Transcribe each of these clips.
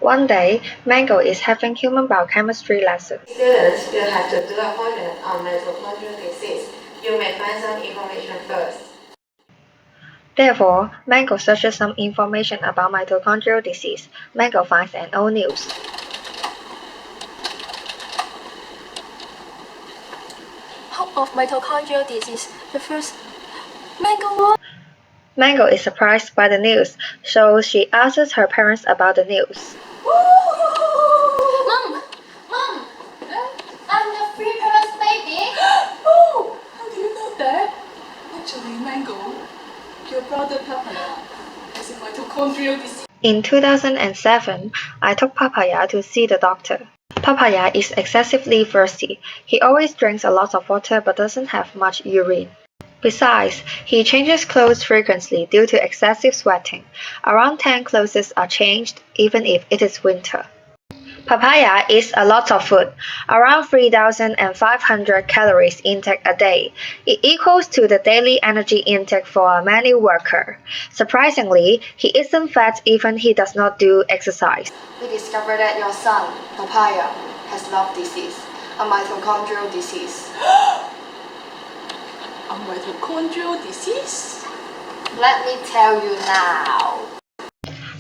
One day, Mango is having human biochemistry lesson. Students will have to do a project on mitochondrial disease. You may find some information first. Therefore, Mango searches some information about mitochondrial disease. Mango finds an old news. Of mitochondrial disease. The first Mango. Mango is surprised by the news, so she asks her parents about the news. Mom, I'm the free parents baby. Oh, how do you know that? Actually, Mango, your brother Papaya has a mitochondrial disease. In 2007, I took Papaya to see the doctor. Papaya is excessively thirsty. He always drinks a lot of water but doesn't have much urine. Besides, he changes clothes frequently due to excessive sweating. Around 10 clothes are changed even if it is winter. Papaya eats a lot of food, around 3,500 calories intake a day. It equals to the daily energy intake for a manual worker. Surprisingly, he isn't fat even he does not do exercise. We discovered that your son, Papaya, has Luft disease, a mitochondrial disease. A mitochondrial disease? Let me tell you now.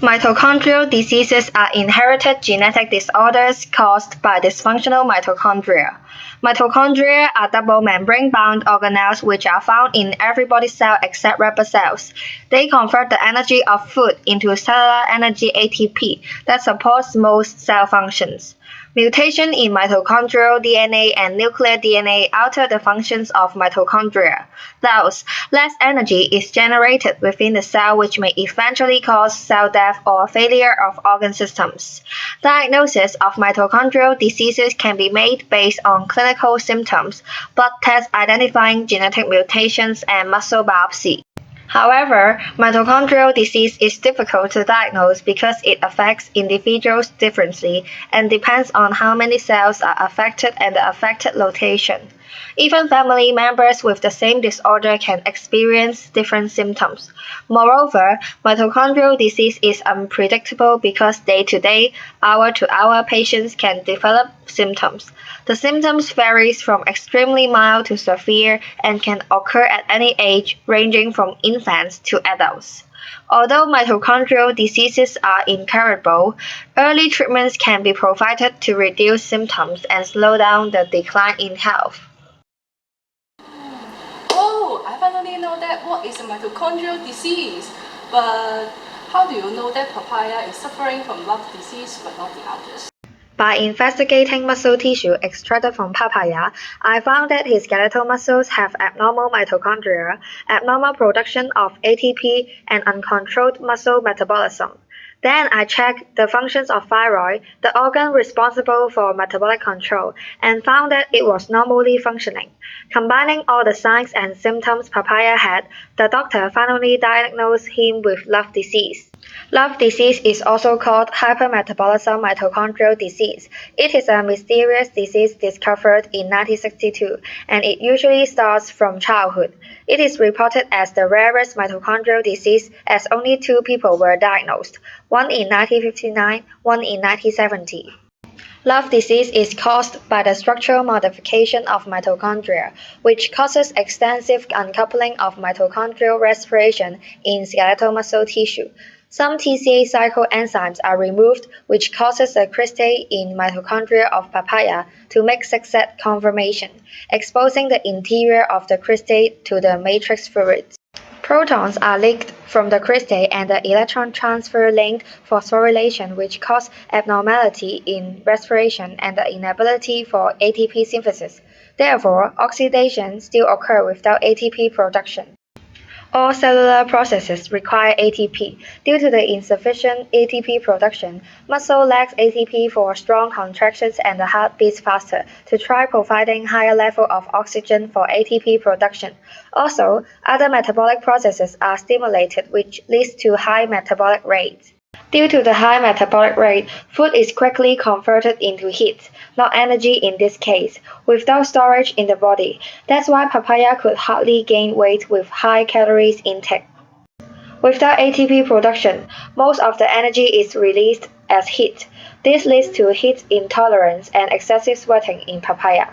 Mitochondrial diseases are inherited genetic disorders caused by dysfunctional mitochondria. Mitochondria are double membrane-bound organelles which are found in every body cell except red cells. They convert the energy of food into cellular energy ATP that supports most cell functions. Mutation in mitochondrial DNA and nuclear DNA alter the functions of mitochondria. Thus, less energy is generated within the cell which may eventually cause cell death or failure of organ systems. Diagnosis of mitochondrial diseases can be made based on clinical symptoms, blood tests identifying genetic mutations, and muscle biopsy. However, mitochondrial disease is difficult to diagnose because it affects individuals differently and depends on how many cells are affected and the affected location. Even family members with the same disorder can experience different symptoms. Moreover, mitochondrial disease is unpredictable because day-to-day, hour-to-hour patients can develop symptoms. The symptoms varies from extremely mild to severe and can occur at any age, ranging from infants to adults. Although mitochondrial diseases are incurable, early treatments can be provided to reduce symptoms and slow down the decline in health. Oh, I finally know that what is a mitochondrial disease. But how do you know that Papaya is suffering from Luft disease but not the others? By investigating muscle tissue extracted from papaya, I found that his skeletal muscles have abnormal mitochondria, abnormal production of ATP, and uncontrolled muscle metabolism. Then I checked the functions of thyroid, the organ responsible for metabolic control, and found that it was normally functioning. Combining all the signs and symptoms Papaya had, the doctor finally diagnosed him with Luft disease. Luft disease is also called hypermetabolism mitochondrial disease. It is a mysterious disease discovered in 1962, and it usually starts from childhood. It is reported as the rarest mitochondrial disease as only 2 people were diagnosed, one in 1959, one in 1970. Luft disease is caused by the structural modification of mitochondria, which causes extensive uncoupling of mitochondrial respiration in skeletal muscle tissue. Some TCA cycle enzymes are removed, which causes a crystate in mitochondria of papaya to make success conformation, exposing the interior of the crystate to the matrix fluids. Protons are leaked from the crystate and the electron transfer linked phosphorylation which cause abnormality in respiration and the inability for ATP synthesis. Therefore, oxidation still occurs without ATP production. All cellular processes require ATP. Due to the insufficient ATP production, muscle lacks ATP for strong contractions and the heart beats faster to try providing higher level of oxygen for ATP production. Also, other metabolic processes are stimulated which leads to high metabolic rate. Due to the high metabolic rate, food is quickly converted into heat, not energy in this case, without storage in the body. That's why papaya could hardly gain weight with high calories intake. Without ATP production, most of the energy is released as heat. This leads to heat intolerance and excessive sweating in papaya.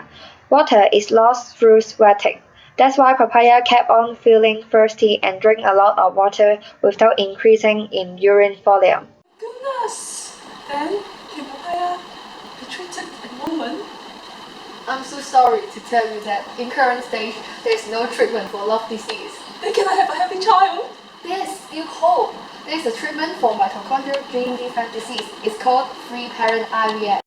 Water is lost through sweating. That's why papaya kept on feeling thirsty and drink a lot of water without increasing in urine volume. Goodness! Then, can papaya be treated at the moment? I'm so sorry to tell you that in current stage, there is no treatment for Luft disease. Then can I have a healthy child? There's still hope. There's a treatment for mitochondrial gene defect disease. It's called free parent IVF.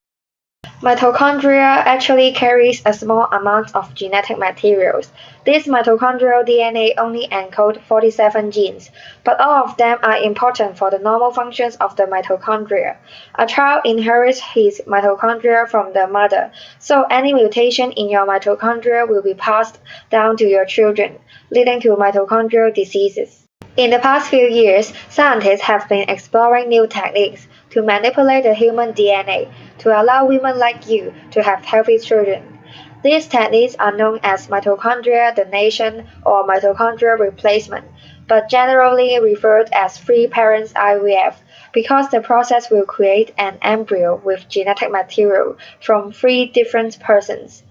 Mitochondria actually carries a small amount of genetic materials. This mitochondrial DNA only encodes 47 genes, but all of them are important for the normal functions of the mitochondria. A child inherits his mitochondria from the mother, so any mutation in your mitochondria will be passed down to your children, leading to mitochondrial diseases. In the past few years, scientists have been exploring new techniques to manipulate the human DNA to allow women like you to have healthy children. These techniques are known as mitochondrial donation or mitochondrial replacement, but generally referred as free parents IVF because the process will create an embryo with genetic material from 3 different persons.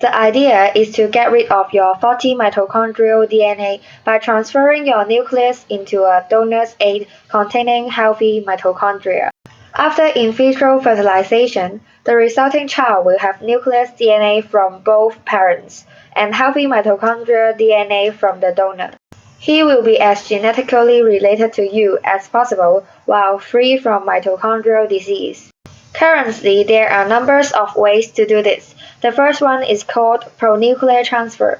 The idea is to get rid of your faulty mitochondrial DNA by transferring your nucleus into a donor's egg containing healthy mitochondria. After in vitro fertilization, the resulting child will have nucleus DNA from both parents and healthy mitochondrial DNA from the donor. He will be as genetically related to you as possible while free from mitochondrial disease. Currently, there are numbers of ways to do this. The first one is called pronuclear transfer.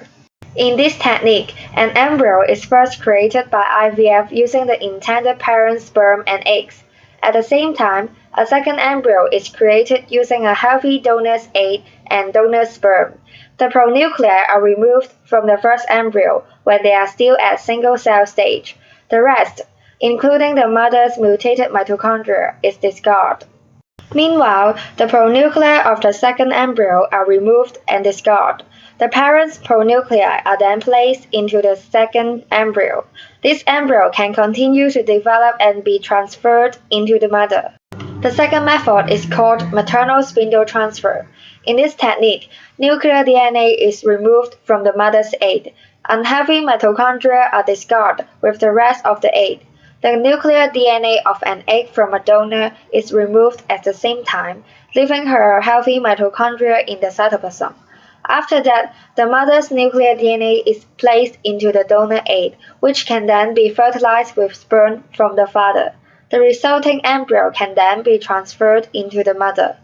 In this technique, an embryo is first created by IVF using the intended parent's sperm and eggs. At the same time, a second embryo is created using a healthy donor's egg and donor's sperm. The pronuclei are removed from the first embryo when they are still at single-cell stage. The rest, including the mother's mutated mitochondria, is discarded. Meanwhile, the pronuclei of the second embryo are removed and discarded. The parent's pronuclei are then placed into the second embryo. This embryo can continue to develop and be transferred into the mother. The second method is called maternal spindle transfer. In this technique, nuclear DNA is removed from the mother's egg. Unhealthy mitochondria are discarded with the rest of the egg. The nuclear DNA of an egg from a donor is removed at the same time, leaving her healthy mitochondria in the cytoplasm. After that, the mother's nuclear DNA is placed into the donor egg, which can then be fertilized with sperm from the father. The resulting embryo can then be transferred into the mother.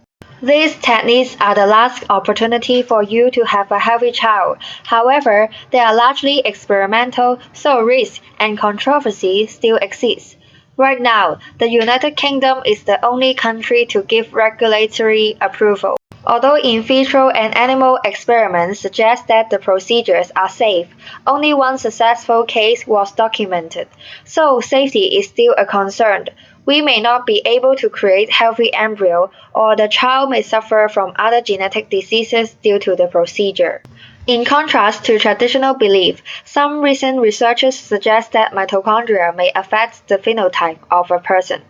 These techniques are the last opportunity for you to have a healthy child. However, they are largely experimental, so risk and controversy still exist. Right now, the United Kingdom is the only country to give regulatory approval. Although in vitro and animal experiments suggest that the procedures are safe, only one successful case was documented, so safety is still a concern. We may not be able to create healthy embryo, or the child may suffer from other genetic diseases due to the procedure. In contrast to traditional belief, some recent researchers suggest that mitochondria may affect the phenotype of a person.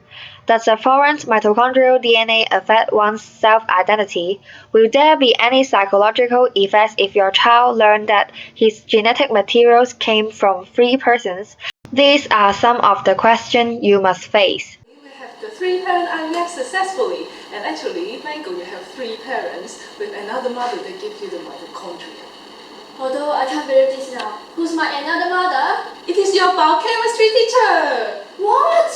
Does a foreign mitochondrial DNA affect one's self-identity? Will there be any psychological effects if your child learns that his genetic materials came from 3 persons? These are some of the questions you must face. We have the 3-parent IVF successfully, and actually, Mango, you have 3 parents with another mother that gives you the mitochondria. Although I can't believe this now. Who's my another mother? It is your biochemistry teacher! What?